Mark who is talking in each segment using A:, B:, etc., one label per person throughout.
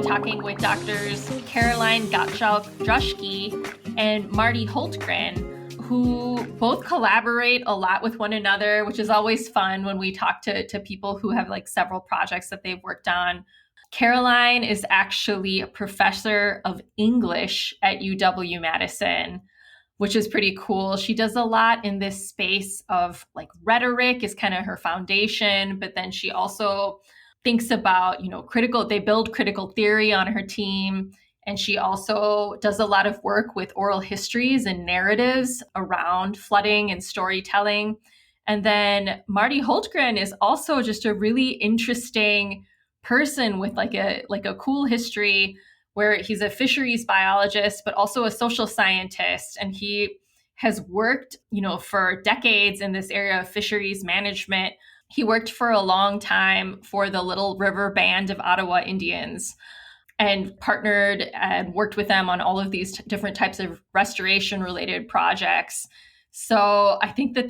A: talking with doctors Caroline Gottschalk and Marty Holtgren, who both collaborate a lot with one another, which is always fun when we talk to people who have like several projects that they've worked on. Caroline is actually a professor of English at UW-Madison, which is pretty cool. She does a lot in this space of like rhetoric is kind of her foundation, but then she also thinks about, they build critical theory on her team. And she also does a lot of work with oral histories and narratives around flooding and storytelling. And then Marty Holtgren is also just a really interesting person with like a cool history, where he's a fisheries biologist, but also a social scientist. And he has worked, for decades in this area of fisheries management. He worked for a long time for the Little River Band of Ottawa Indians and partnered and worked with them on all of these different types of restoration related projects. So I think that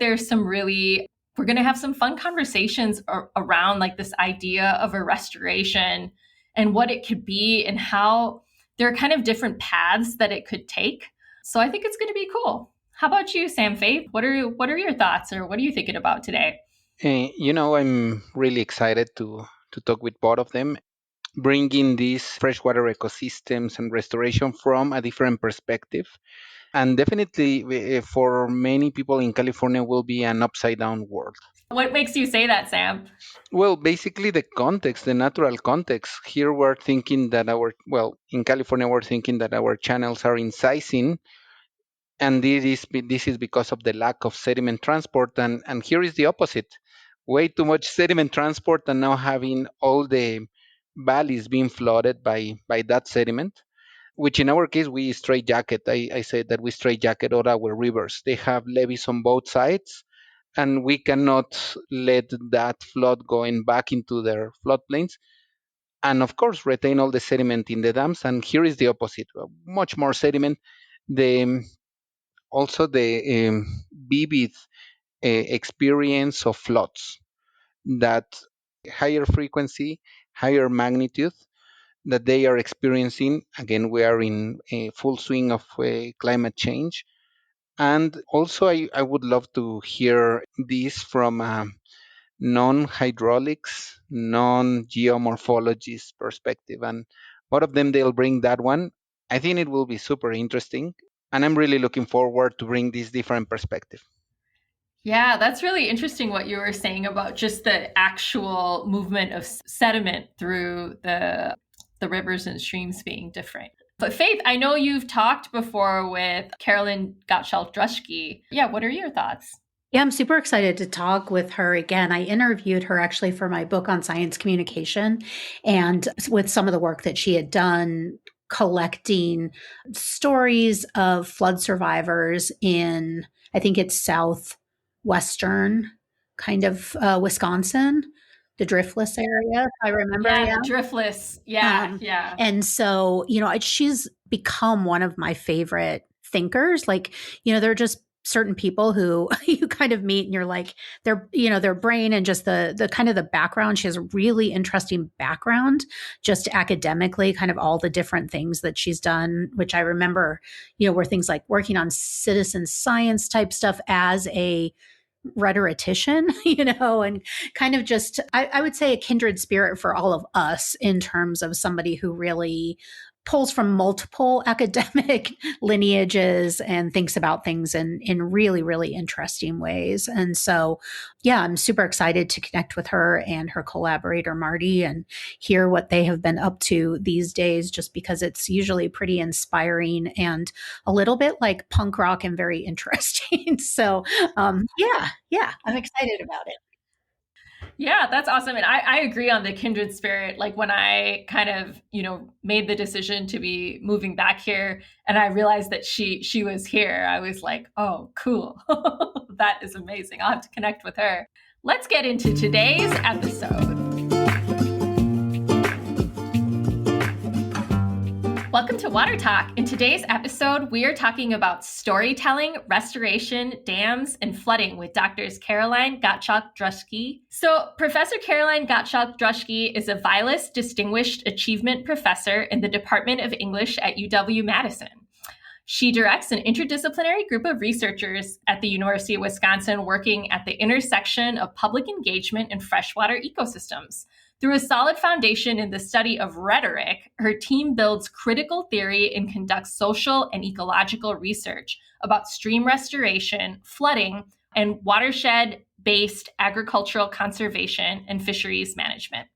A: we're going to have some fun conversations around like this idea of a restoration and what it could be and how there are kind of different paths that it could take. So I think it's going to be cool. How about you, Sam Faith? What are your thoughts, or what are you thinking about today?
B: I'm really excited to talk with both of them, bringing these freshwater ecosystems and restoration from a different perspective. And definitely for many people in California will be an upside down world.
A: What makes you say that, Sam?
B: Well, basically the context, the natural context. Here we're thinking that in California, we're thinking that our channels are incising, and this is because of the lack of sediment transport. And here is the opposite. Way too much sediment transport, and now having all the valleys being flooded by that sediment, which in our case we straitjacket. I said that we straitjacket all our rivers. They have levees on both sides, and we cannot let that flood going back into their floodplains. And of course, retain all the sediment in the dams. And here is the opposite: much more sediment. The Also the vivid experience of floods, that higher frequency, higher magnitude that they are experiencing. Again, we are in a full swing of climate change. And also, I would love to hear this from a non-hydraulics, non-geomorphologist perspective. And both of them, they'll bring that one. I think it will be super interesting. And I'm really looking forward to bring this different perspective.
A: Yeah, that's really interesting what you were saying about just the actual movement of sediment through the rivers and streams being different. But Faith, I know you've talked before with Caroline Gottschalk. Yeah, what are your thoughts?
C: Yeah, I'm super excited to talk with her again. I interviewed her actually for my book on science communication, and with some of the work that she had done collecting stories of flood survivors in, I think it's southwestern kind of Wisconsin, the Driftless area, if I remember.
A: Yeah, the Driftless. Yeah.
C: And so, she's become one of my favorite thinkers. Like, there are just certain people who you kind of meet and you're like, their brain and just the kind of the background. She has a really interesting background, just academically, kind of all the different things that she's done, which I remember, were things like working on citizen science type stuff as a rhetorician, and kind of just, I would say a kindred spirit for all of us in terms of somebody who really pulls from multiple academic lineages and thinks about things in really, really interesting ways. And so, yeah, I'm super excited to connect with her and her collaborator, Marty, and hear what they have been up to these days, just because it's usually pretty inspiring and a little bit like punk rock and very interesting. So, yeah, I'm excited about it.
A: Yeah, that's awesome. And I agree on the kindred spirit. Like when I kind of, made the decision to be moving back here and I realized that she was here, I was like, oh, cool. That is amazing. I'll have to connect with her. Let's get into today's episode. Welcome to Water Talk. In today's episode, we are talking about storytelling, restoration, dams, and flooding with Drs. Caroline Gottschalk-Druschke. So Professor Caroline Gottschalk-Druschke is a Vilas Distinguished Achievement Professor in the Department of English at UW-Madison. She directs an interdisciplinary group of researchers at the University of Wisconsin working at the intersection of public engagement and freshwater ecosystems. Through a solid foundation in the study of rhetoric, her team builds critical theory and conducts social and ecological research about stream restoration, flooding, and watershed-based agricultural conservation and fisheries management.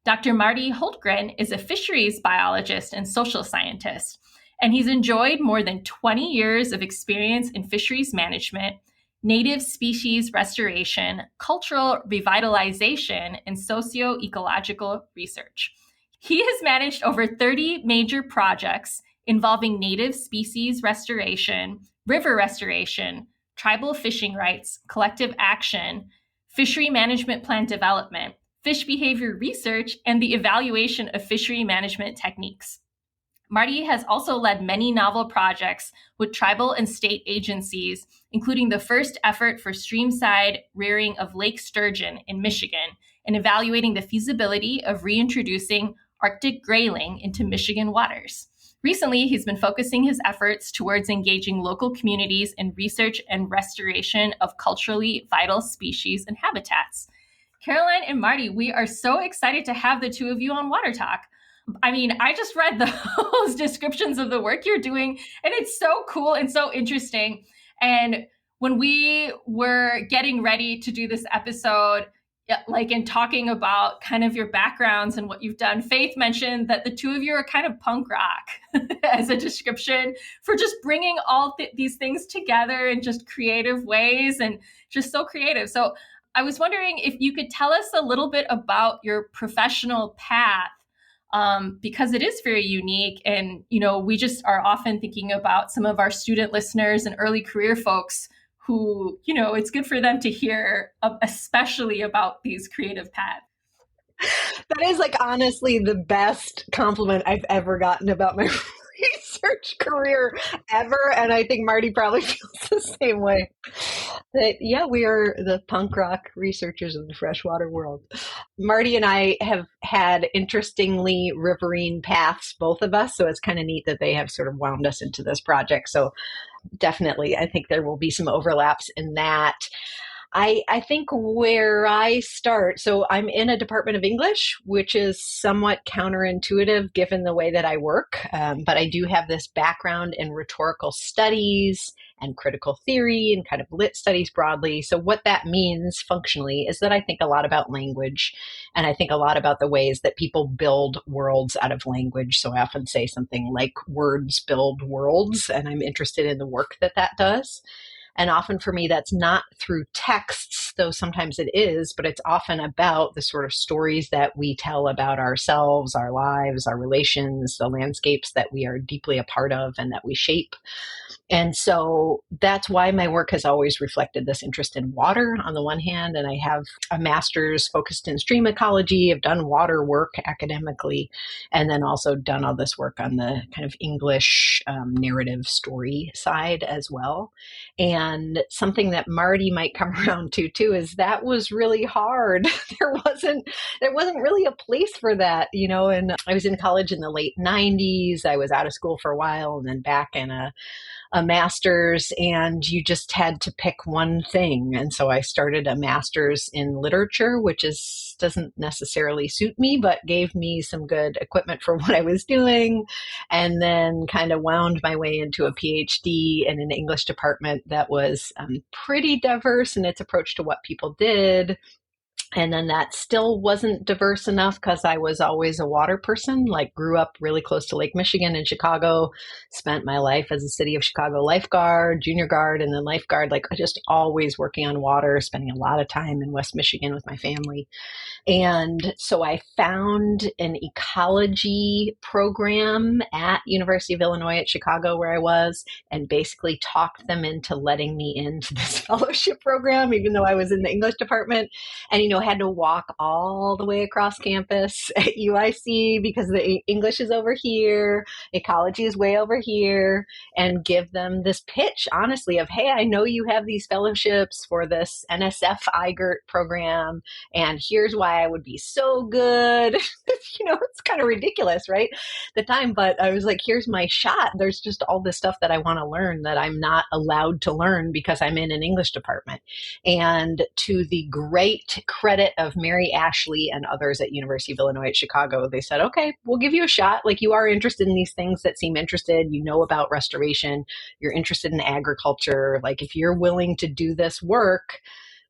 A: Dr. Marty Holtgren is a fisheries biologist and social scientist, and he's enjoyed more than 20 years of experience in fisheries management, native species restoration, cultural revitalization, and socio-ecological research. He has managed over 30 major projects involving native species restoration, river restoration, tribal fishing rights, collective action, fishery management plan development, fish behavior research, and the evaluation of fishery management techniques. Marty has also led many novel projects with tribal and state agencies, including the first effort for streamside rearing of Lake Sturgeon in Michigan and evaluating the feasibility of reintroducing Arctic grayling into Michigan waters. Recently, he's been focusing his efforts towards engaging local communities in research and restoration of culturally vital species and habitats. Caroline and Marty, we are so excited to have the two of you on Water Talk. I mean, I just read those descriptions of the work you're doing, and it's so cool and so interesting. And when we were getting ready to do this episode, like in talking about kind of your backgrounds and what you've done, Faith mentioned that the two of you are kind of punk rock as a description for just bringing all these things together in just creative ways and just so creative. So I was wondering if you could tell us a little bit about your professional path. Because it is very unique. And, you know, we just are often thinking about some of our student listeners and early career folks who, you know, it's good for them to hear, especially about these creative paths.
D: That is like honestly the best compliment I've ever gotten about my research career ever. And I think Marty probably feels the same way. That, yeah, we are the punk rock researchers of the freshwater world. Marty and I have had interestingly riverine paths, both of us. So it's kind of neat that they have sort of wound us into this project. So definitely, I think there will be some overlaps in that. I think where I start, so I'm in a Department of English, which is somewhat counterintuitive given the way that I work, but I do have this background in rhetorical studies and critical theory and kind of lit studies broadly. So what that means functionally is that I think a lot about language, and I think a lot about the ways that people build worlds out of language. So I often say something like words build worlds, and I'm interested in the work that that does. And often for me, that's not through texts, though sometimes it is, but it's often about the sort of stories that we tell about ourselves, our lives, our relations, the landscapes that we are deeply a part of and that we shape. And so that's why my work has always reflected this interest in water on the one hand, and I have a master's focused in stream ecology. I've done water work academically, and then also done all this work on the kind of English narrative story side as well. And something that Marty might come around to too is that was really hard. There wasn't really a place for that, you know. And I was in college in the late 90s. I was out of school for a while and then back in a master's, and you just had to pick one thing. And so I started a master's in literature, which doesn't necessarily suit me, but gave me some good equipment for what I was doing. And then kind of wound my way into a PhD in an English department that was pretty diverse in its approach to what people did. And then that still wasn't diverse enough because I was always a water person, like grew up really close to Lake Michigan in Chicago, spent my life as a City of Chicago lifeguard, junior guard, and then lifeguard, like just always working on water, spending a lot of time in West Michigan with my family. And so I found an ecology program at University of Illinois at Chicago where I was, and basically talked them into letting me into this fellowship program, even though I was in the English department. And, you know, had to walk all the way across campus at UIC because the English is over here, ecology is way over here, and give them this pitch, honestly, of, hey, I know you have these fellowships for this NSF IGERT program, and here's why I would be so good. It's kind of ridiculous, right? The time, but I was like, here's my shot. There's just all this stuff that I want to learn that I'm not allowed to learn because I'm in an English department. And to the great credit of Mary Ashley and others at University of Illinois at Chicago, they said, okay, we'll give you a shot. Like, you are interested in these things that seem interested. You know about restoration. You're interested in agriculture. Like, if you're willing to do this work,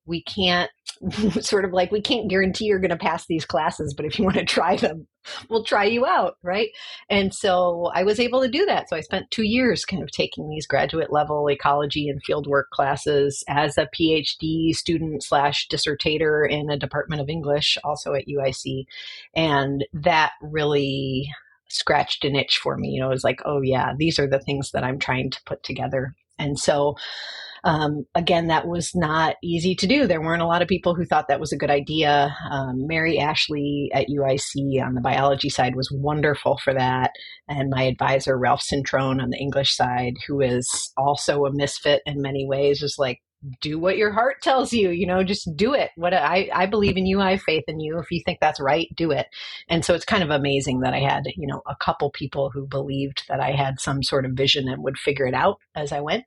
D: we can't we can't guarantee you're going to pass these classes, but if you want to try them, we'll try you out, right? And so I was able to do that. So I spent 2 years kind of taking these graduate level ecology and fieldwork classes as a PhD student / dissertator in a department of English, also at UIC. And that really scratched an itch for me. It was like, oh yeah, these are the things that I'm trying to put together. And so again, that was not easy to do. There weren't a lot of people who thought that was a good idea. Mary Ashley at UIC on the biology side was wonderful for that. And my advisor, Ralph Cintrone, on the English side, who is also a misfit in many ways, was like, do what your heart tells you, just do it. I believe in you. I have faith in you. If you think that's right, do it. And so it's kind of amazing that I had, a couple people who believed that I had some sort of vision and would figure it out as I went.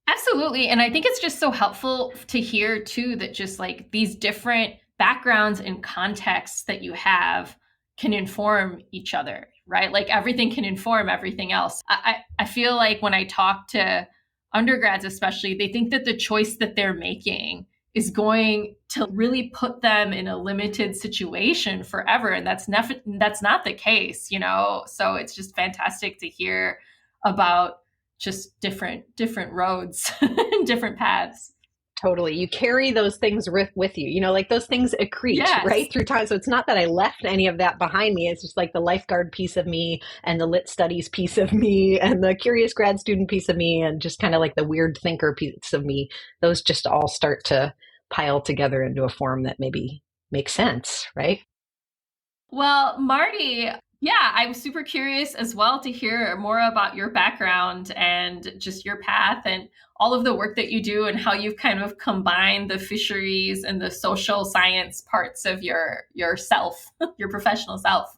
A: Absolutely. And I think it's just so helpful to hear too, that just like these different backgrounds and contexts that you have can inform each other, right? Like everything can inform everything else. I feel like when I talk to undergrads, especially, they think that the choice that they're making is going to really put them in a limited situation forever. And that's not the case, So it's just fantastic to hear about just different roads and different paths.
D: Totally. You carry those things with you, like those things accrete,
A: yes.
D: right, through time. So it's not that I left any of that behind me. It's just like the lifeguard piece of me and the lit studies piece of me and the curious grad student piece of me and just kind of like the weird thinker piece of me. Those just all start to pile together into a form that maybe makes sense, right?
A: Well, Marty, yeah, I'm super curious as well to hear more about your background and just your path and all of the work that you do and how you've kind of combined the fisheries and the social science parts of yourself, your professional self.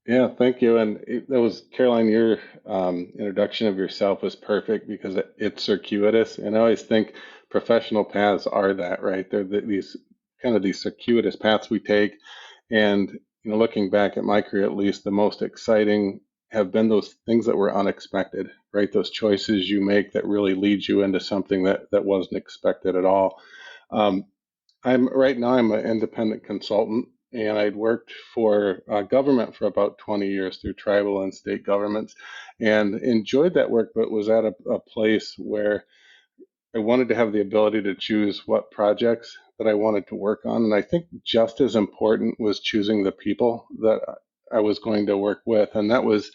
E: Yeah, thank you. And that was, Caroline, your introduction of yourself was perfect because it's circuitous. And I always think professional paths are that, right? They're these circuitous paths we take. And looking back at my career, at least, the most exciting have been those things that were unexpected, right? Those choices you make that really lead you into something that wasn't expected at all. Right now I'm an independent consultant, and I'd worked for government for about 20 years through tribal and state governments, and enjoyed that work, but was at a place where I wanted to have the ability to choose what projects that I wanted to work on. And I think just as important was choosing the people that I was going to work with. And that was,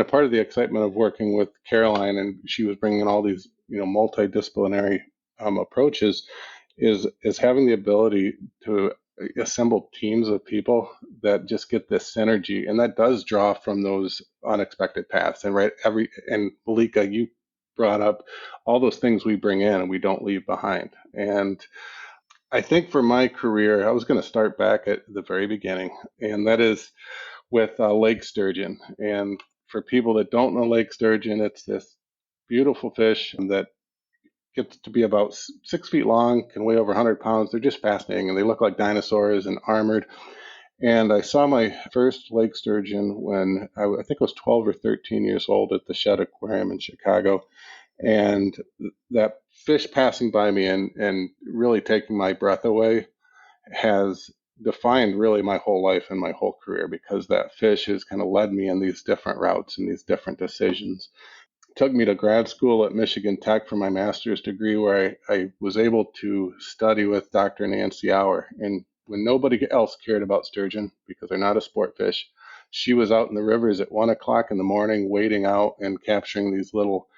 E: part of the excitement of working with Caroline, and she was bringing all these, multidisciplinary approaches, is having the ability to assemble teams of people that just get this synergy. And that does draw from those unexpected paths. And and Malika, you brought up all those things we bring in and we don't leave behind. And I think for my career, I was going to start back at the very beginning, and that is with lake sturgeon. And for people that don't know lake sturgeon, it's this beautiful fish that gets to be about 6 feet long, can weigh over 100 pounds. They're just fascinating, and they look like dinosaurs and armored. And I saw my first lake sturgeon when I think I was 12 or 13 years old at the Shed Aquarium in Chicago. And that fish passing by me and really taking my breath away has defined really my whole life and my whole career, because that fish has kind of led me in these different routes and these different decisions. It took me to grad school at Michigan Tech for my master's degree, where I was able to study with Dr. Nancy Auer. And when nobody else cared about sturgeon because they're not a sport fish, she was out in the rivers at 1 o'clock in the morning, wading out and capturing these little,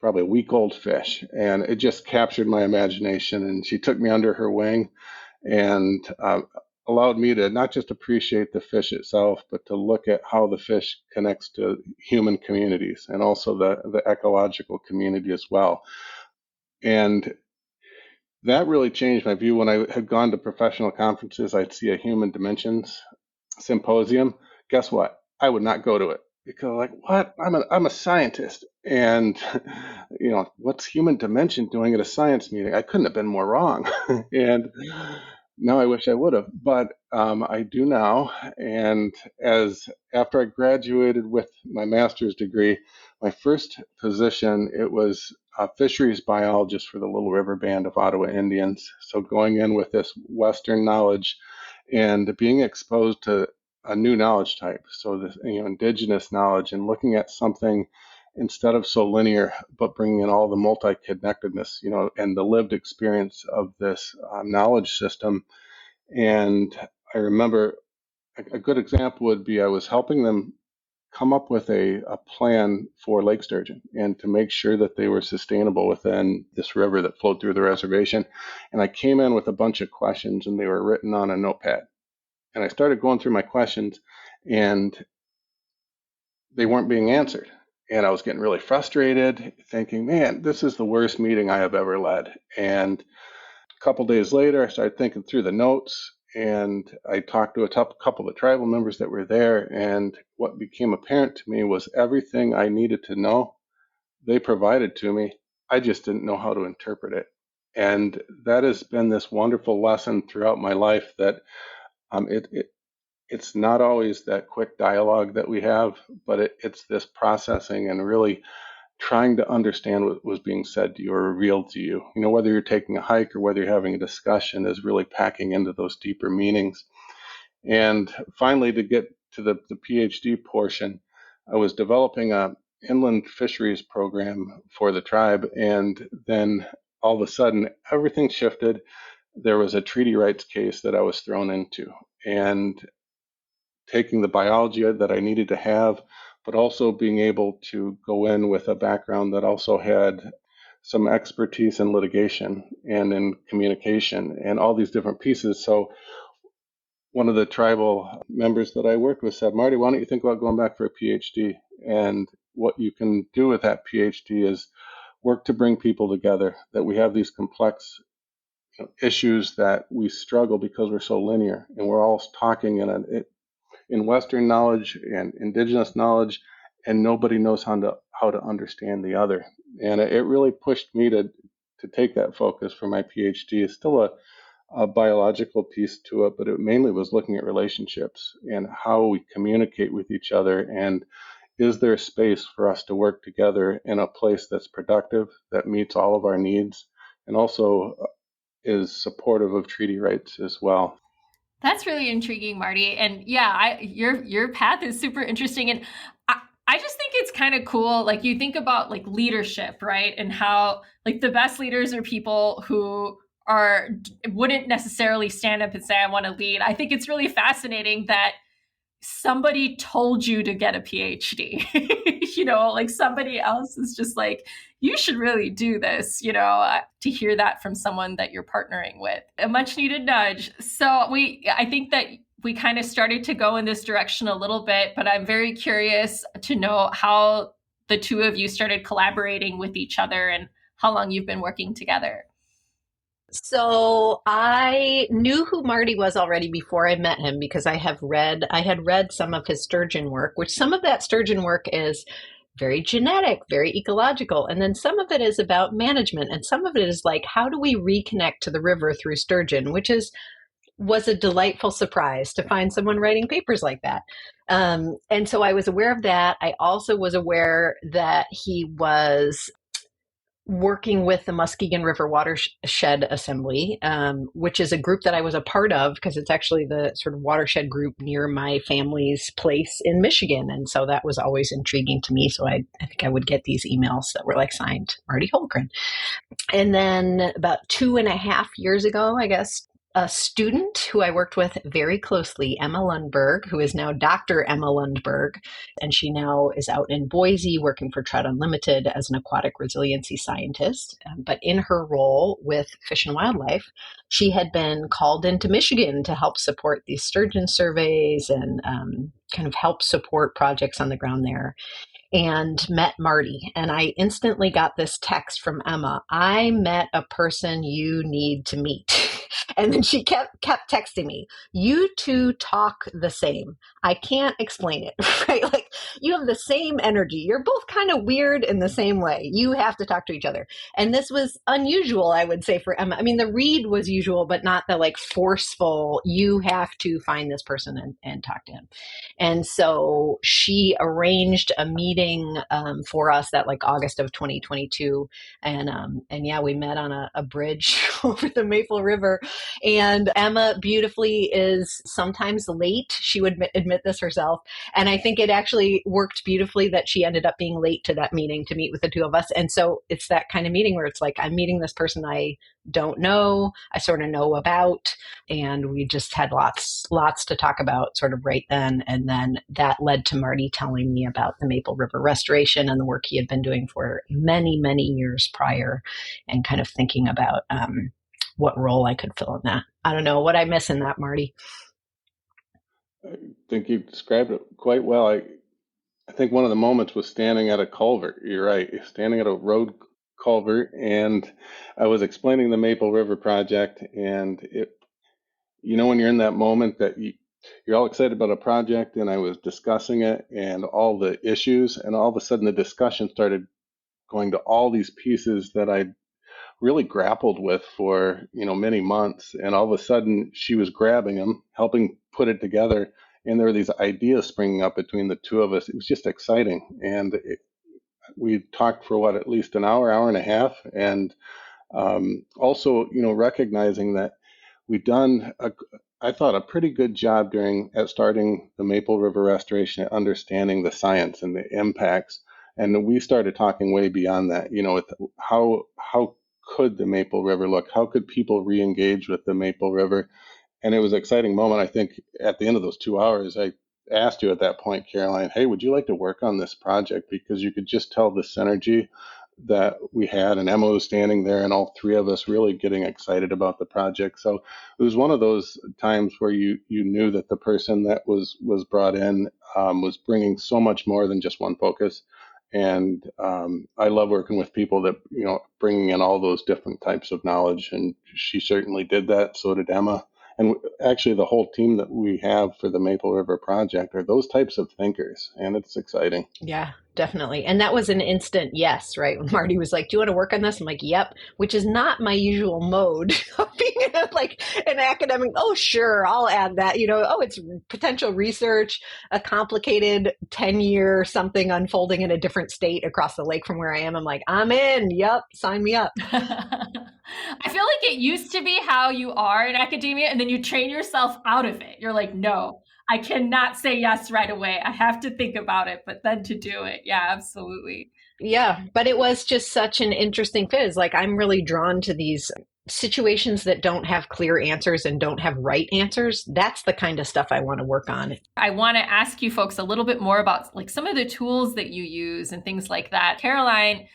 E: probably a week old fish, and it just captured my imagination. And she took me under her wing and allowed me to not just appreciate the fish itself, but to look at how the fish connects to human communities and also the ecological community as well. And that really changed my view. When I had gone to professional conferences, I'd see a human dimensions symposium. Guess what? I would not go to it because, like, what? I'm a scientist, and what's human dimension doing at a science meeting? I couldn't have been more wrong. And now I wish I would have, but I do now. And after I graduated with my master's degree, my first position, it was a fisheries biologist for the Little River Band of Ottawa Indians. So going in with this Western knowledge and being exposed to a new knowledge type. So this, indigenous knowledge, and looking at something instead of so linear, but bringing in all the multi-connectedness, and the lived experience of this knowledge system. And I remember a good example would be I was helping them come up with a plan for lake sturgeon and to make sure that they were sustainable within this river that flowed through the reservation. And I came in with a bunch of questions, and they were written on a notepad. And I started going through my questions, and they weren't being answered. And I was getting really frustrated, thinking, man, this is the worst meeting I have ever led. And a couple days later, I started thinking through the notes, and I talked to a couple of the tribal members that were there. And what became apparent to me was everything I needed to know, they provided to me. I just didn't know how to interpret it. And that has been this wonderful lesson throughout my life that it's not always that quick dialogue that we have, but it's this processing and really trying to understand what was being said to you or revealed to you. Whether you're taking a hike or whether you're having a discussion, is really packing into those deeper meanings. And finally, to get to the PhD portion, I was developing a inland fisheries program for the tribe, and then all of a sudden, everything shifted. There was a treaty rights case that I was thrown into, and taking the biology that I needed to have, but also being able to go in with a background that also had some expertise in litigation and in communication and all these different pieces. So one of the tribal members that I worked with said, Marty, why don't you think about going back for a PhD? And what you can do with that PhD is work to bring people together, that we have these complex issues that we struggle because we're so linear, and we're all talking in Western knowledge and indigenous knowledge, and nobody knows how to understand the other. And it really pushed me to take that focus for my PhD. It's still a biological piece to it, but it mainly was looking at relationships and how we communicate with each other, and is there space for us to work together in a place that's productive, that meets all of our needs, and also is supportive of treaty rights as well.
A: That's really intriguing, Marty. And yeah, your path is super interesting. And I just think it's kind of cool. Like, you think about like leadership, right? And how like the best leaders are people who wouldn't necessarily stand up and say, I want to lead. I think it's really fascinating that somebody told you to get a PhD, like somebody else is just like, you should really do this, to hear that from someone that you're partnering with, a much needed nudge. So I think that we kind of started to go in this direction a little bit, but I'm very curious to know how the two of you started collaborating with each other and how long you've been working together.
D: So I knew who Marty was already before I met him, because I had read some of his sturgeon work, which some of that sturgeon work is very genetic, very ecological. And then some of it is about management. And some of it is like, how do we reconnect to the river through sturgeon, which was a delightful surprise to find someone writing papers like that. And so I was aware of that. I also was aware that he was working with the Muskegon River Watershed Assembly, which is a group that I was a part of, because it's actually the sort of watershed group near my family's place in Michigan. And so that was always intriguing to me. So I think I would get these emails that were like signed Marty Holtgren. And then about 2.5 years ago, I guess, a student who I worked with very closely, Emma Lundberg, who is now Dr. Emma Lundberg. And she now is out in Boise working for Trout Unlimited as an aquatic resiliency scientist. But in her role with Fish and Wildlife, she had been called into Michigan to help support these sturgeon surveys and kind of help support projects on the ground there, and met Marty. And I instantly got this text from Emma: I met a person you need to meet. And then she kept texting me, you two talk the same. I can't explain it, right? Like, you have the same energy. You're both kind of weird in the same way. You have to talk to each other. And this was unusual, I would say, for Emma. I mean, the read was usual, but not the like forceful, you have to find this person and talk to him. And so she arranged a meeting for us that like August of 2022. And yeah, we met on a bridge over the Maple River. And Emma beautifully is sometimes late. She would admit this herself. And I think it actually worked beautifully that she ended up being late to that meeting to meet with the two of us. And so it's that kind of meeting where it's like, I'm meeting this person I don't know, I sort of know about, and we just had lots to talk about sort of right then. And then that led to Marty telling me about the Maple River restoration and the work he had been doing for many, many years prior, and kind of thinking about what role I could fill in that. I don't know what I miss in that, Marty.
E: I think you described it quite well. I think one of the moments was standing at a culvert. You're right, standing at a road culvert, and I was explaining the Maple River project, and when you're in that moment that you're all excited about a project, and I was discussing it and all the issues, and all of a sudden the discussion started going to all these pieces that I really grappled with for many months, and all of a sudden she was grabbing them, helping put it together, and there were these ideas springing up between the two of us. It was just exciting, and we talked for at least an hour and a half, and also recognizing that we've done I thought a pretty good job at starting the Maple River restoration, understanding the science and the impacts, and we started talking way beyond that. With how could the Maple River look? How could people re-engage with the Maple River? And it was an exciting moment. I think at the end of those 2 hours, I asked you at that point, Caroline, hey, would you like to work on this project? Because you could just tell the synergy that we had, and Emma was standing there, and all three of us really getting excited about the project. So it was one of those times where you knew that the person that was brought in was bringing so much more than just one focus. And I love working with people that, bringing in all those different types of knowledge. And she certainly did that. So did Emma. And actually, the whole team that we have for the Maple River Project are those types of thinkers. And it's exciting.
D: Yeah, definitely. And that was an instant yes, right? When Marty was like, do you want to work on this? I'm like, yep, which is not my usual mode of being like an academic. Oh, sure, I'll add that. It's potential research, a complicated 10-year something unfolding in a different state across the lake from where I am. I'm like, I'm in. Yep, sign me up.
A: I feel like it used to be how you are in academia, and then you train yourself out of it. You're like, no, I cannot say yes right away. I have to think about it, but then to do it. Yeah, absolutely.
D: Yeah, but it was just such an interesting fit. It's like, I'm really drawn to these situations that don't have clear answers and don't have right answers. That's the kind of stuff I want to work on.
A: I want to ask you folks a little bit more about like some of the tools that you use and things like that. Caroline,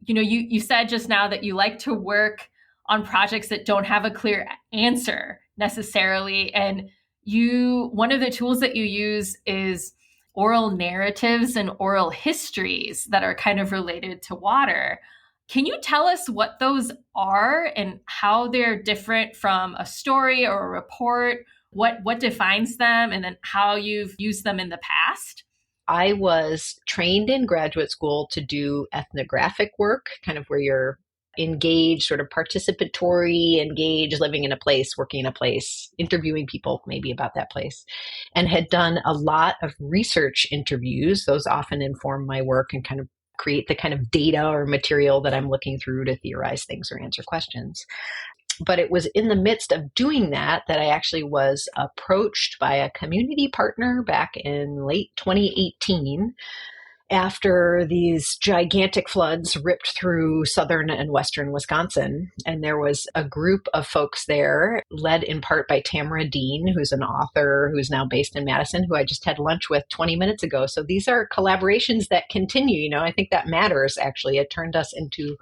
A: you said just now that you like to work on projects that don't have a clear answer necessarily. And one of the tools that you use is oral narratives and oral histories that are kind of related to water. Can you tell us what those are and how they're different from a story or a report? What defines them, and then how you've used them in the past?
D: I was trained in graduate school to do ethnographic work, kind of where you're engaged, sort of participatory, engaged, living in a place, working in a place, interviewing people maybe about that place, and had done a lot of research interviews. Those often inform my work and kind of create the kind of data or material that I'm looking through to theorize things or answer questions. But it was in the midst of doing that I actually was approached by a community partner back in late 2018. after these gigantic floods ripped through southern and western Wisconsin. And there was a group of folks there, led in part by Tamara Dean, who's an author who's now based in Madison, who I just had lunch with 20 minutes ago. So these are collaborations that continue. You know, I think that matters, actually. It turned us into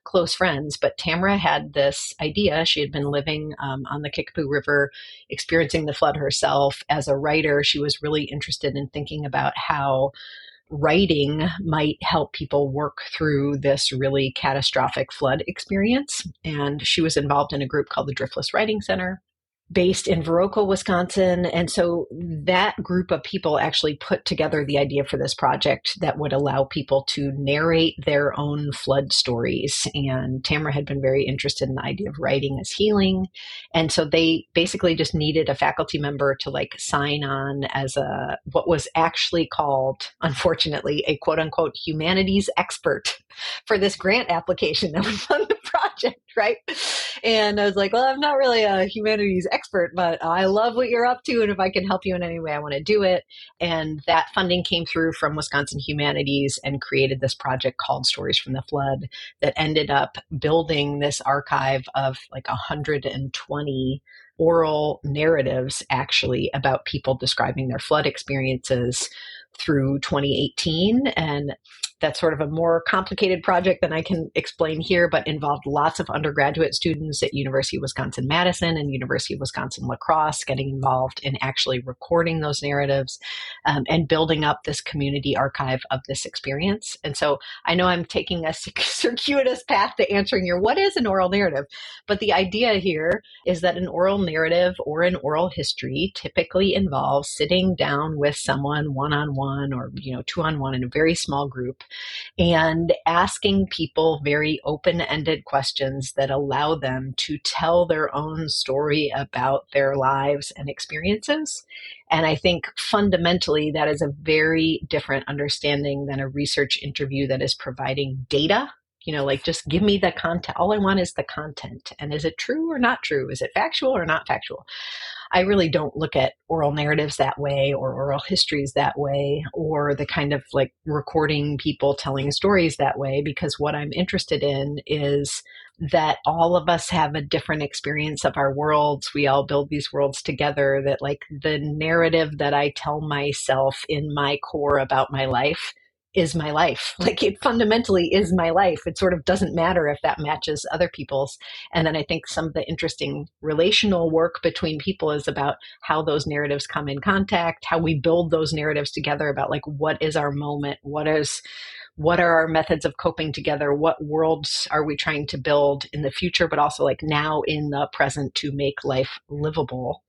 D: close friends. But Tamara had this idea. She had been living on the Kickapoo River, experiencing the flood herself. As a writer, she was really interested in thinking about how writing might help people work through this really catastrophic flood experience. And she was involved in a group called the Driftless Writing Center, based in Viroqua, Wisconsin. And so that group of people actually put together the idea for this project that would allow people to narrate their own flood stories. And Tamara had been very interested in the idea of writing as healing. And so they basically just needed a faculty member to like sign on as a, what was actually called, unfortunately, a quote unquote humanities expert for this grant application that was on the project, right? And I was like, well, I'm not really a humanities expert, but I love what you're up to. And if I can help you in any way, I want to do it. And that funding came through from Wisconsin Humanities and created this project called Stories from the Flood that ended up building this archive of like 120 oral narratives, actually, about people describing their flood experiences through 2018. And that's sort of a more complicated project than I can explain here, but involved lots of undergraduate students at University of Wisconsin-Madison and University of Wisconsin-La Crosse getting involved in actually recording those narratives and building up this community archive of this experience. And so I know I'm taking a circuitous path to answering your what is an oral narrative, but the idea here is that an oral narrative or an oral history typically involves sitting down with someone one-on-one or two-on-one in a very small group and asking people very open-ended questions that allow them to tell their own story about their lives and experiences. And I think fundamentally that is a very different understanding than a research interview that is providing data. Like just give me the content. All I want is the content. And is it true or not true? Is it factual or not factual? I really don't look at oral narratives that way or oral histories that way or the kind of like recording people telling stories that way, because what I'm interested in is that all of us have a different experience of our worlds. We all build these worlds together, that like the narrative that I tell myself in my core about my life is my life. Like it fundamentally is my life. It sort of doesn't matter if that matches other people's. And then I think some of the interesting relational work between people is about how those narratives come in contact, how we build those narratives together about like, what is our moment? What are our methods of coping together? What worlds are we trying to build in the future, but also like now in the present to make life livable?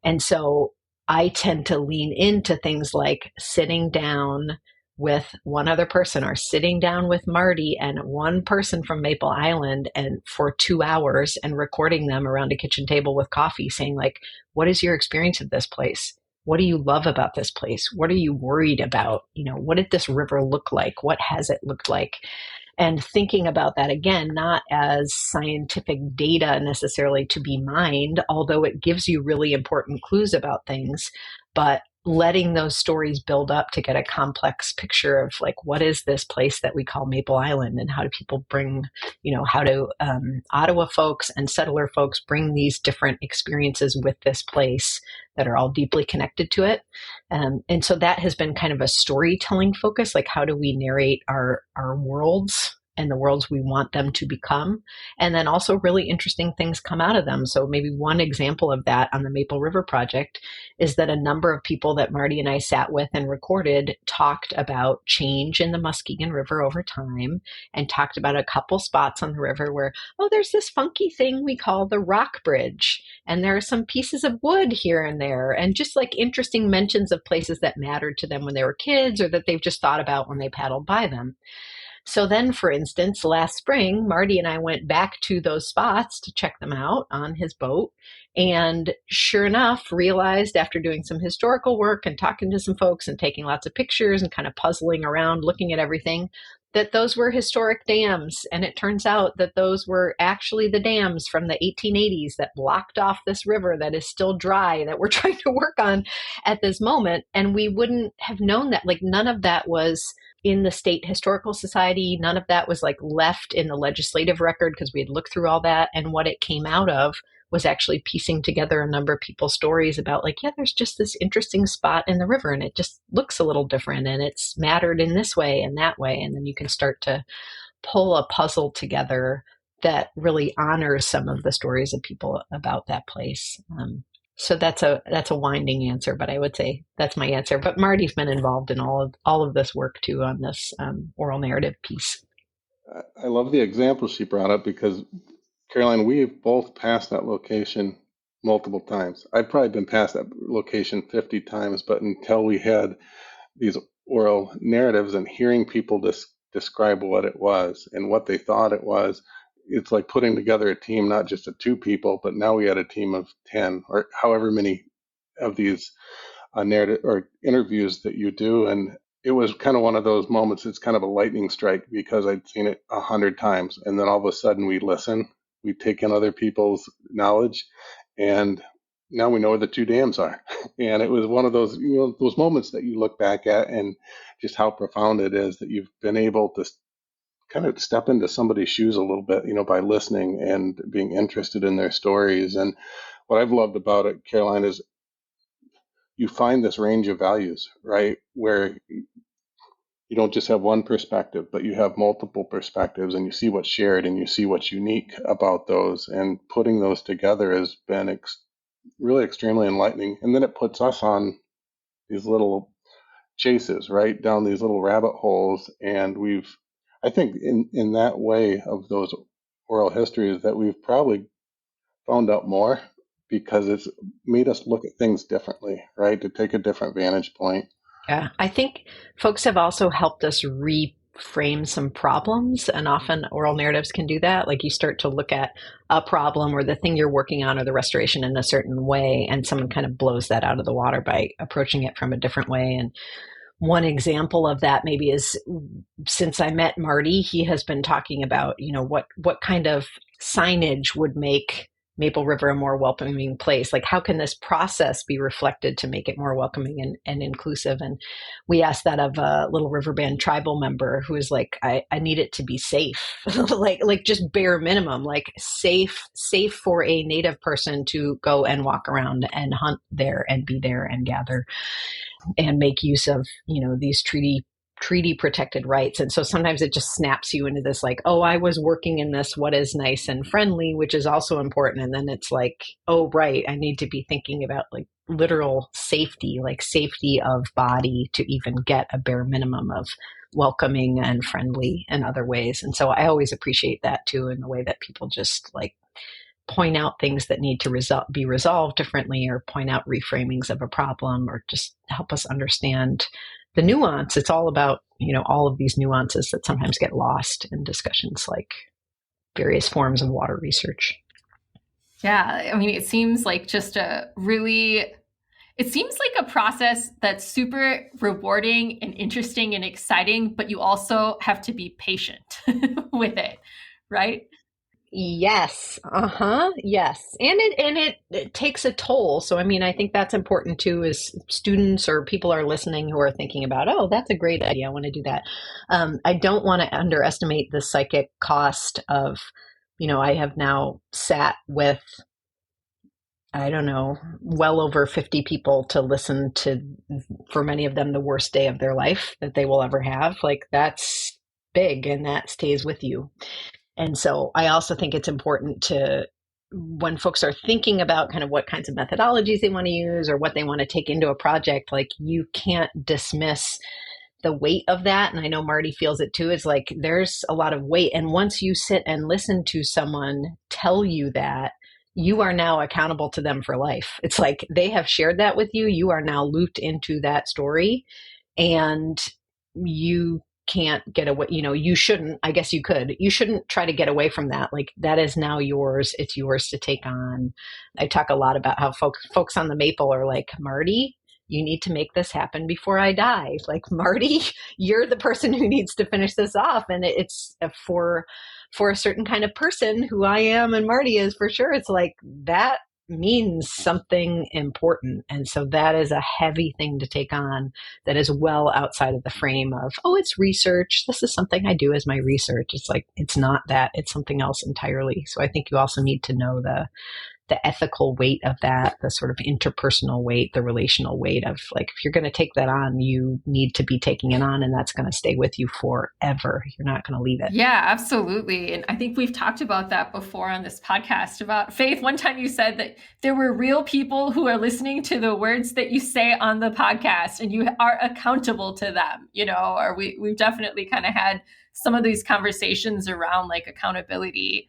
D: And so I tend to lean into things like sitting down with one other person or sitting down with Marty and one person from Maple Island and for 2 hours and recording them around a kitchen table with coffee saying like, what is your experience of this place? What do you love about this place? What are you worried about? What did this river look like? What has it looked like? And thinking about that again, not as scientific data necessarily to be mined, although it gives you really important clues about things, but letting those stories build up to get a complex picture of like, what is this place that we call Maple Island, and how do people bring, how do Ottawa folks and settler folks bring these different experiences with this place that are all deeply connected to it. And so that has been kind of a storytelling focus, like how do we narrate our worlds and the worlds we want them to become. And then also really interesting things come out of them. So maybe one example of that on the Maple River Project is that a number of people that Marty and I sat with and recorded talked about change in the Muskegon River over time and talked about a couple spots on the river where, there's this funky thing we call the rock bridge. And there are some pieces of wood here and there, and just like interesting mentions of places that mattered to them when they were kids or that they've just thought about when they paddled by them. So then, for instance, last spring, Marty and I went back to those spots to check them out on his boat. And sure enough, realized after doing some historical work and talking to some folks and taking lots of pictures and kind of puzzling around, looking at everything, that those were historic dams. And it turns out that those were actually the dams from the 1880s that blocked off this river that is still dry, that we're trying to work on at this moment. And we wouldn't have known that. Like none of that was in the State Historical Society. None of that was like left in the legislative record because we had looked through all that. And what it came out of was actually piecing together a number of people's stories about like, yeah, there's just this interesting spot in the river and it just looks a little different and it's mattered in this way and that way. And then you can start to pull a puzzle together that really honors some of the stories of people about that place. So that's a winding answer, but I would say that's my answer. But Marty's been involved in all of this work too on this oral narrative piece.
E: I love the example she brought up because, Caroline, we've both passed that location multiple times. I've probably been past that location 50 times, but until we had these oral narratives and hearing people describe what it was and what they thought it was, it's like putting together a team, not just of 2 people, but now we had a team of 10 or however many of these narrative or interviews that you do. And it was kind of one of those moments. It's kind of a lightning strike because I'd seen it 100 times. And then all of a sudden we listen, we take in other people's knowledge, and now we know where the 2 dams are. And it was one of those, those moments that you look back at and just how profound it is that you've been able to kind of step into somebody's shoes a little bit, by listening and being interested in their stories. And what I've loved about it, Caroline, is you find this range of values, right? Where you don't just have one perspective, but you have multiple perspectives and you see what's shared and you see what's unique about those. And putting those together has been really extremely enlightening. And then it puts us on these little chases, right? Down these little rabbit holes. And I think in that way of those oral histories that we've probably found out more because it's made us look at things differently, right? To take a different vantage point.
D: Yeah, I think folks have also helped us reframe some problems, and often oral narratives can do that. Like you start to look at a problem or the thing you're working on or the restoration in a certain way, and someone kind of blows that out of the water by approaching it from a different way. And one example of that maybe is since I met Marty, he has been talking about, what kind of signage would make Maple River a more welcoming place. Like, how can this process be reflected to make it more welcoming and inclusive? And we asked that of a Little River Band tribal member who is like, I need it to be safe, like just bare minimum, like safe for a Native person to go and walk around and hunt there and be there and gather and make use of, these treaty protected rights. And so sometimes it just snaps you into this like, oh, I was working in this, what is nice and friendly, which is also important. And then it's like, oh, right, I need to be thinking about like literal safety, like safety of body to even get a bare minimum of welcoming and friendly in other ways. And so I always appreciate that too, in the way that people just like point out things that need to be resolved differently, or point out reframings of a problem, or just help us understand the nuance. It's all about, all of these nuances that sometimes get lost in discussions like various forms of water research.
A: Yeah, I mean, it seems like it seems like a process that's super rewarding and interesting and exciting, but you also have to be patient with it, right?
D: Yes. Yes. And it takes a toll. So, I mean, I think that's important too, is students or people are listening who are thinking about, oh, that's a great idea, I want to do that. I don't want to underestimate the psychic cost of, I have now sat with, I don't know, well over 50 people to listen to, for many of them, the worst day of their life that they will ever have. Like, that's big, and that stays with you. And so I also think it's important to, when folks are thinking about kind of what kinds of methodologies they want to use or what they want to take into a project, like you can't dismiss the weight of that. And I know Marty feels it too. It's like there's a lot of weight. And once you sit and listen to someone tell you that, you are now accountable to them for life. It's like they have shared that with you. You are now looped into that story, and you can't get away. You shouldn't, I guess you could, you shouldn't try to get away from that. Like, that is now yours. It's yours to take on. I talk a lot about how folks on the Maple are like, Marty, you need to make this happen before I die. Like, Marty, you're the person who needs to finish this off. And it's for a certain kind of person who I am and Marty is, for sure. It's like that means something important. And so that is a heavy thing to take on that is well outside of the frame of, oh, it's research. This is something I do as my research. It's like, it's not that, it's something else entirely. So I think you also need to know the ethical weight of that, the sort of interpersonal weight, the relational weight of, like, if you're going to take that on, you need to be taking it on, and that's going to stay with you forever. You're not going to leave it.
A: Yeah, absolutely. And I think we've talked about that before on this podcast about Faith. One time you said that there were real people who are listening to the words that you say on the podcast, and you are accountable to them, or we've definitely kind of had some of these conversations around like accountability.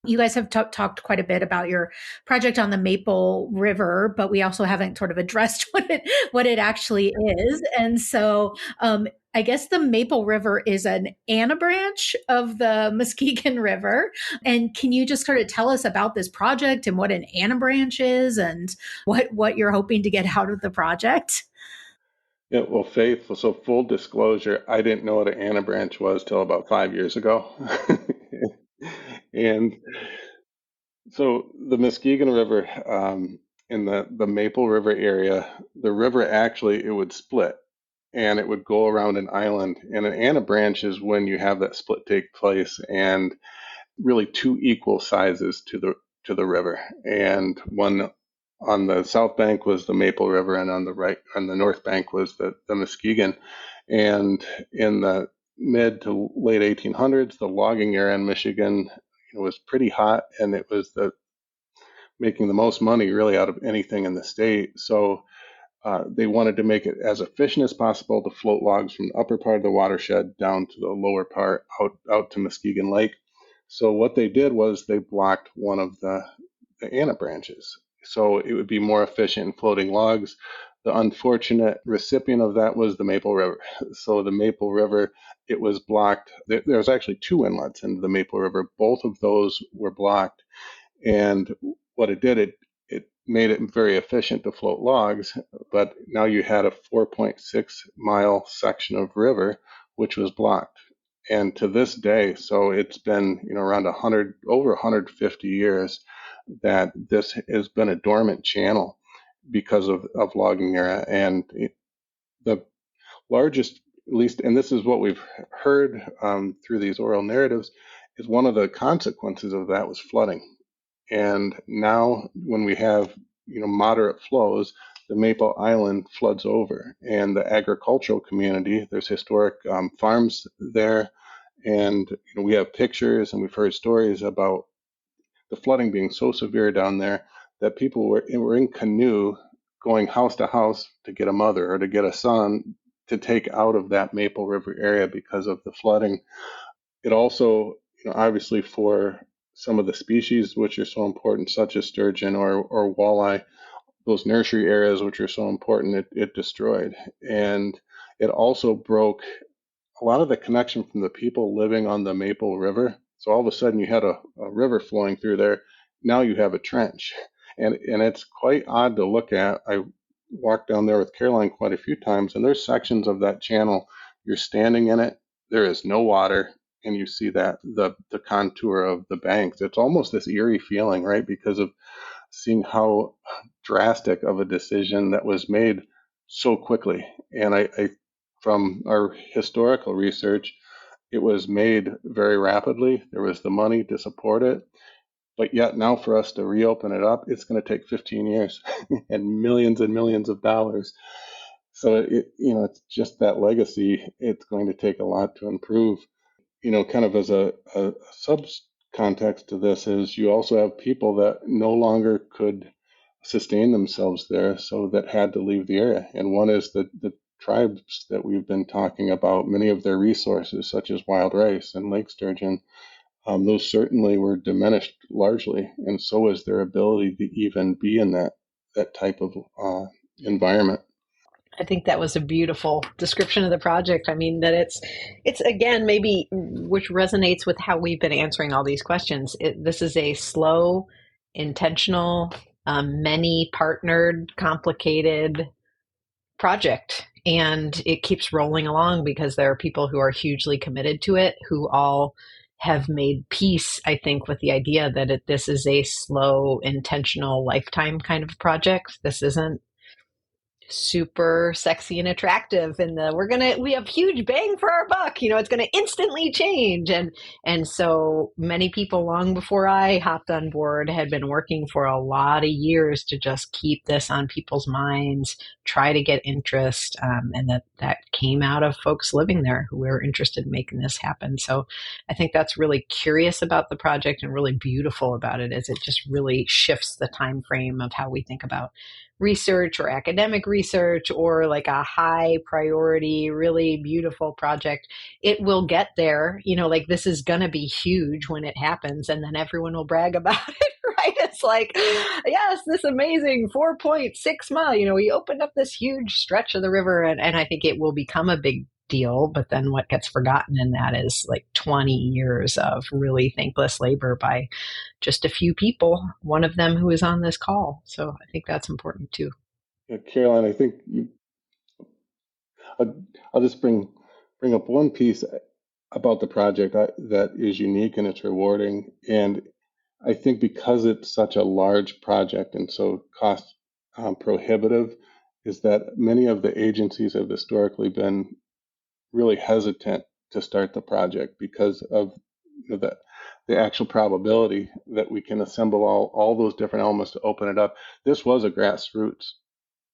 C: You guys have talked quite a bit about your project on the Maple River, but we also haven't sort of addressed what it actually is. And so I guess the Maple River is an anabranch of the Muskegon River. And can you just sort of tell us about this project and what an anabranch is and what you're hoping to get out of the project?
E: Yeah, well, Faith, so full disclosure, I didn't know what an anabranch was till about 5 years ago. And so the Muskegon River, in the Maple River area, the river actually, it would split and it would go around an island. And an anabranch is when you have that split take place and really two equal sizes to the river. And one on the south bank was the Maple River, and on the north bank was the Muskegon. And in the mid to late 1800s, the logging area in Michigan was pretty hot, and it was making the most money really out of anything in the state. So they wanted to make it as efficient as possible to float logs from the upper part of the watershed down to the lower part out to Muskegon Lake. So what they did was they blocked one of the anabranches. So it would be more efficient in floating logs. The unfortunate recipient of that was the Maple River. So the Maple River, it was blocked. There was actually two inlets into the Maple River. Both of those were blocked. And what it did, it made it very efficient to float logs, but now you had a 4.6-mile section of river which was blocked. And to this day, so it's been around over 150 years that this has been a dormant channel because of logging era. And the largest, at least, and this is what we've heard through these oral narratives, is one of the consequences of that was flooding. And now when we have moderate flows, the Maple Island floods over, and the agricultural community, there's historic farms there, and we have pictures and we've heard stories about the flooding being so severe down there that people were in canoe going house to house to get a mother or to get a son to take out of that Maple River area because of the flooding. It also, obviously for some of the species which are so important, such as sturgeon or walleye, those nursery areas which are so important, it destroyed. And it also broke a lot of the connection from the people living on the Maple River. So all of a sudden you had a river flowing through there. Now you have a trench. And it's quite odd to look at. I walked down there with Caroline quite a few times, and there's sections of that channel. You're standing in it. There is no water. And you see that the contour of the banks. It's almost this eerie feeling, right? Because of seeing how drastic of a decision that was made so quickly. And I from our historical research, it was made very rapidly. There was the money to support it. But yet now for us to reopen it up, it's going to take 15 years and millions of dollars. So it's just that legacy. It's going to take a lot to improve. Kind of as a sub context to this is you also have people that no longer could sustain themselves there, so that had to leave the area. And one is the tribes that we've been talking about. Many of their resources, such as wild rice and lake sturgeon, those certainly were diminished largely, and so was their ability to even be in that type of environment.
D: I think that was a beautiful description of the project. I mean, that it's again, maybe, which resonates with how we've been answering all these questions. This is a slow, intentional, many partnered, complicated project. And it keeps rolling along because there are people who are hugely committed to it, who all have made peace, I think, with the idea that this is a slow, intentional lifetime kind of project. This isn't super sexy and attractive, and we have huge bang for our buck, it's going to instantly change. And so many people long before I hopped on board had been working for a lot of years to just keep this on people's minds, try to get interest, and that came out of folks living there who were interested in making this happen. So I think that's really curious about the project and really beautiful about it, is it just really shifts the time frame of how we think about research or academic research, or like a high priority, really beautiful project. It will get there, like this is going to be huge when it happens, and then everyone will brag about it, right? It's like, yes, this amazing 4.6 mile, we opened up this huge stretch of the river, and I think it will become a big deal. But then what gets forgotten in that is like 20 years of really thankless labor by just a few people, one of them who is on this call. So I think that's important too.
E: Yeah, Caroline, I think I'll just bring up one piece about the project that is unique and it's rewarding. And I think because it's such a large project and so cost prohibitive, is that many of the agencies have historically been really hesitant to start the project because of the actual probability that we can assemble all those different elements to open it up. This was a grassroots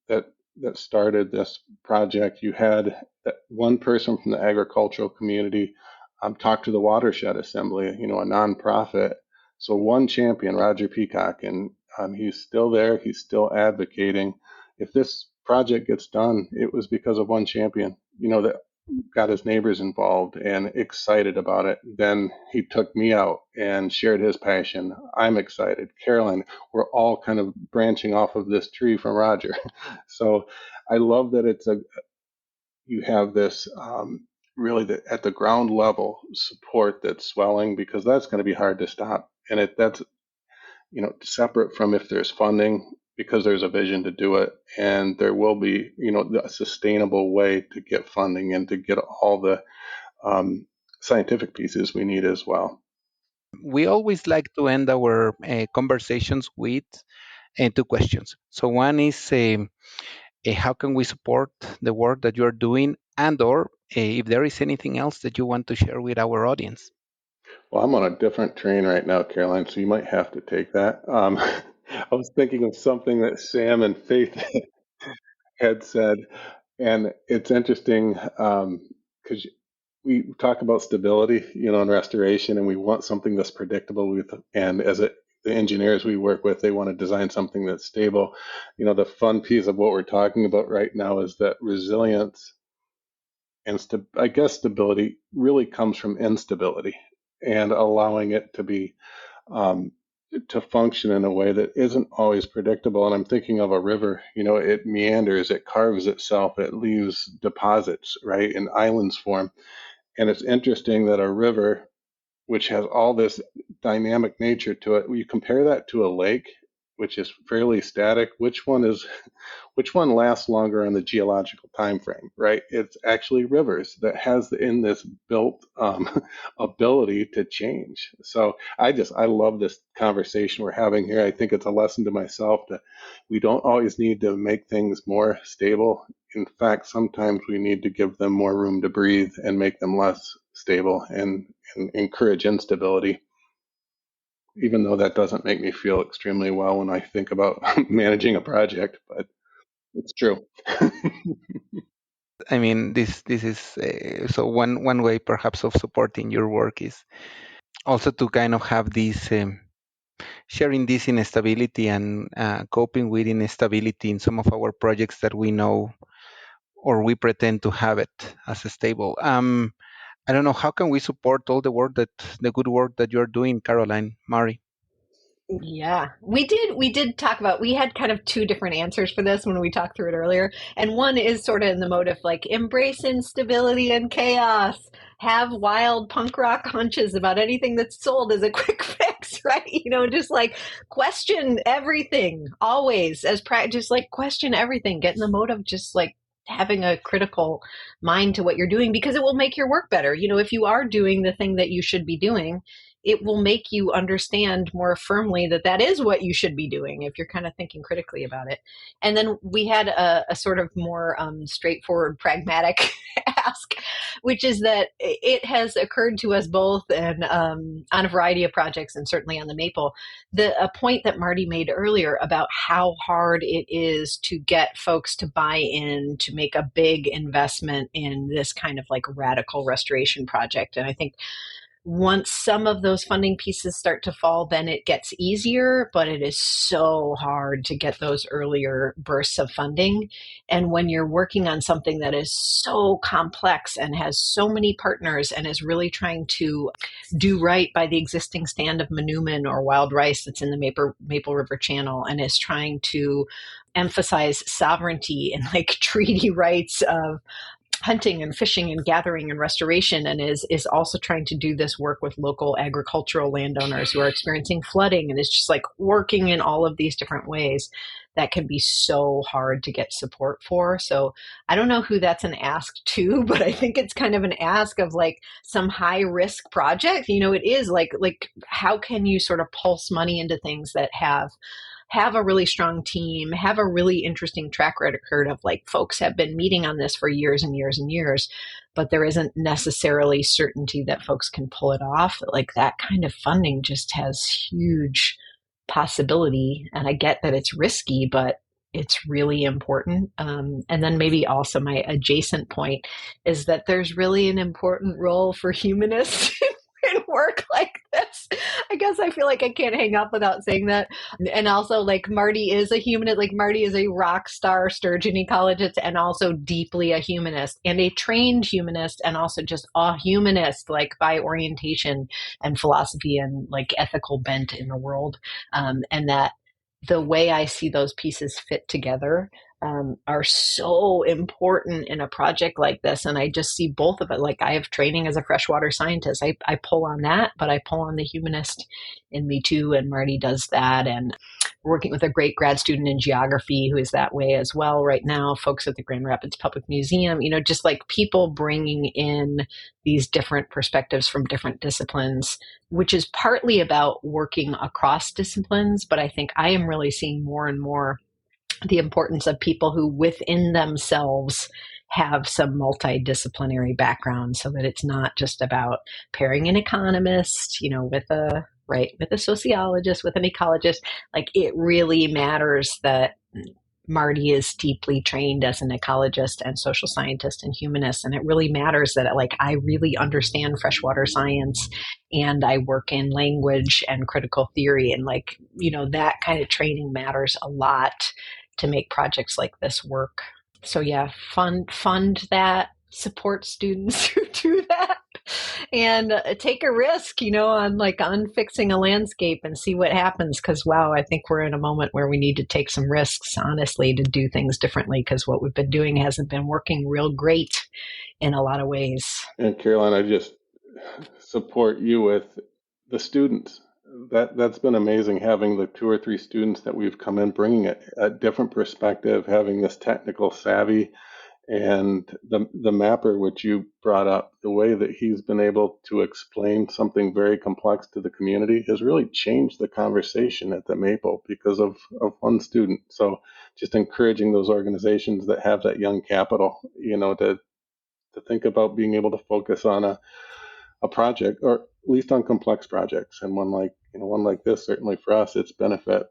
E: that started this project. You had that one person from the agricultural community talk to the Watershed Assembly, a nonprofit. So one champion, Roger Peacock, and he's still there. He's still advocating. If this project gets done, it was because of one champion, that got his neighbors involved and excited about it. Then he took me out and shared his passion. I'm excited. Caroline, we're all kind of branching off of this tree from Roger. So I love that you have this really at the ground level support that's swelling, because that's going to be hard to stop. And that's separate from if there's funding, because there's a vision to do it, and there will be, a sustainable way to get funding and to get all the scientific pieces we need as well.
B: We always like to end our conversations with two questions. So one is, how can we support the work that you're doing, and/or if there is anything else that you want to share with our audience?
E: Well, I'm on a different train right now, Caroline, so you might have to take that. I was thinking of something that Sam and Faith had said, and it's interesting because we talk about stability, in restoration, and we want something that's predictable. And the engineers we work with, they want to design something that's stable. The fun piece of what we're talking about right now is that resilience and I guess stability really comes from instability, and allowing it to be to function in a way that isn't always predictable. And I'm thinking of a river, it meanders, it carves itself, it leaves deposits, right, in islands form. And it's interesting that a river, which has all this dynamic nature to it, you compare that to a lake, which is fairly static. Which one lasts longer on the geological time frame, right? It's actually rivers that has in this built ability to change. So I love this conversation we're having here. I think it's a lesson to myself that we don't always need to make things more stable. In fact, sometimes we need to give them more room to breathe and make them less stable and encourage instability, even though that doesn't make me feel extremely well when I think about managing a project, but it's true.
B: I mean, this is so one way perhaps of supporting your work is also to kind of have this sharing this instability and coping with instability in some of our projects that we know or we pretend to have it as stable. I don't know, how can we support all the good work that you're doing, Caroline, Mari?
D: Yeah, we did talk about, we had kind of two different answers for this when we talked through it earlier. And one is sort of in the mode of like, embrace instability and chaos, have wild punk rock hunches about anything that's sold as a quick fix, right? Just like question everything always just like question everything, get in the mode of just like having a critical mind to what you're doing, because it will make your work better. If you are doing the thing that you should be doing, it will make you understand more firmly that that is what you should be doing if you're kind of thinking critically about it. And then we had a sort of more straightforward, pragmatic ask, which is that it has occurred to us both and on a variety of projects, and certainly on the Maple, a point that Marty made earlier about how hard it is to get folks to buy in to make a big investment in this kind of like radical restoration project. And I think once some of those funding pieces start to fall, then it gets easier, but it is so hard to get those earlier bursts of funding. And when you're working on something that is so complex and has so many partners and is really trying to do right by the existing stand of manumin or wild rice that's in the Maple River Channel, and is trying to emphasize sovereignty and like treaty rights of hunting and fishing and gathering and restoration, and is also trying to do this work with local agricultural landowners who are experiencing flooding, and is just like working in all of these different ways, that can be so hard to get support for. So I don't know who that's an ask to, but I think it's kind of an ask of like some high risk project. It is like how can you sort of pulse money into things that have a really strong team, have a really interesting track record of like folks have been meeting on this for years and years and years, but there isn't necessarily certainty that folks can pull it off. Like that kind of funding just has huge possibility. And I get that it's risky, but it's really important. And then maybe also my adjacent point is that there's really an important role for humanists in work like this. I guess I feel like I can't hang up without saying that. And also like Marty is a humanist, like Marty is a rock star sturgeon ecologist and also deeply a humanist and a trained humanist and also just a humanist, like by orientation and philosophy and like ethical bent in the world. And that the way I see those pieces fit together are so important in a project like this. And I just see both of it. Like I have training as a freshwater scientist. I pull on that, but I pull on the humanist in me too. And Marty does that. And working with a great grad student in geography who is that way as well right now, folks at the Grand Rapids Public Museum, just like people bringing in these different perspectives from different disciplines, which is partly about working across disciplines. But I think I am really seeing more and more the importance of people who within themselves have some multidisciplinary background, so that it's not just about pairing an economist, with a sociologist, with an ecologist. Like it really matters that Marty is deeply trained as an ecologist and social scientist and humanist. And it really matters that like I really understand freshwater science and I work in language and critical theory, and like, that kind of training matters a lot to make projects like this work. So yeah, fund that, support students who do that, and take a risk, on fixing a landscape and see what happens. Because wow, I think we're in a moment where we need to take some risks, honestly, to do things differently, because what we've been doing hasn't been working real great in a lot of ways.
E: And Caroline, I just support you with the students. That's been amazing, having the 2 or 3 students that we've come in, bringing a different perspective, having this technical savvy, and the mapper, which you brought up, the way that he's been able to explain something very complex to the community has really changed the conversation at the Maple because of one student. So just encouraging those organizations that have that young capital, to think about being able to focus on a project, or at least on complex projects, and one like this, certainly for us, it's benefit.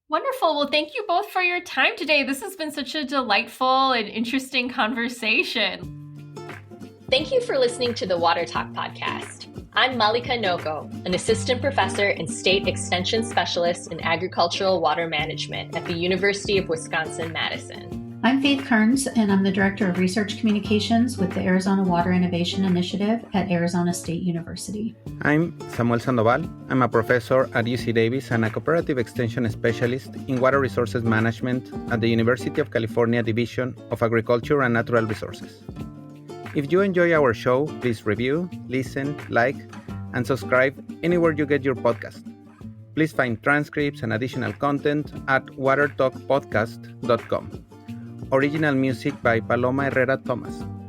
A: Wonderful. Well, thank you both for your time today. This has been such a delightful and interesting conversation.
F: Thank you for listening to the Water Talk podcast. I'm Malika Noko, an assistant professor and state extension specialist in agricultural water management at the University of Wisconsin-Madison.
C: I'm Faith Kearns, and I'm the Director of Research Communications with the Arizona Water Innovation Initiative at Arizona State University.
B: I'm Samuel Sandoval. I'm a professor at UC Davis and a cooperative extension specialist in water resources management at the University of California Division of Agriculture and Natural Resources. If you enjoy our show, please review, listen, like, and subscribe anywhere you get your podcast. Please find transcripts and additional content at watertalkpodcast.com.
G: Original music by Paloma Herrera Thomas.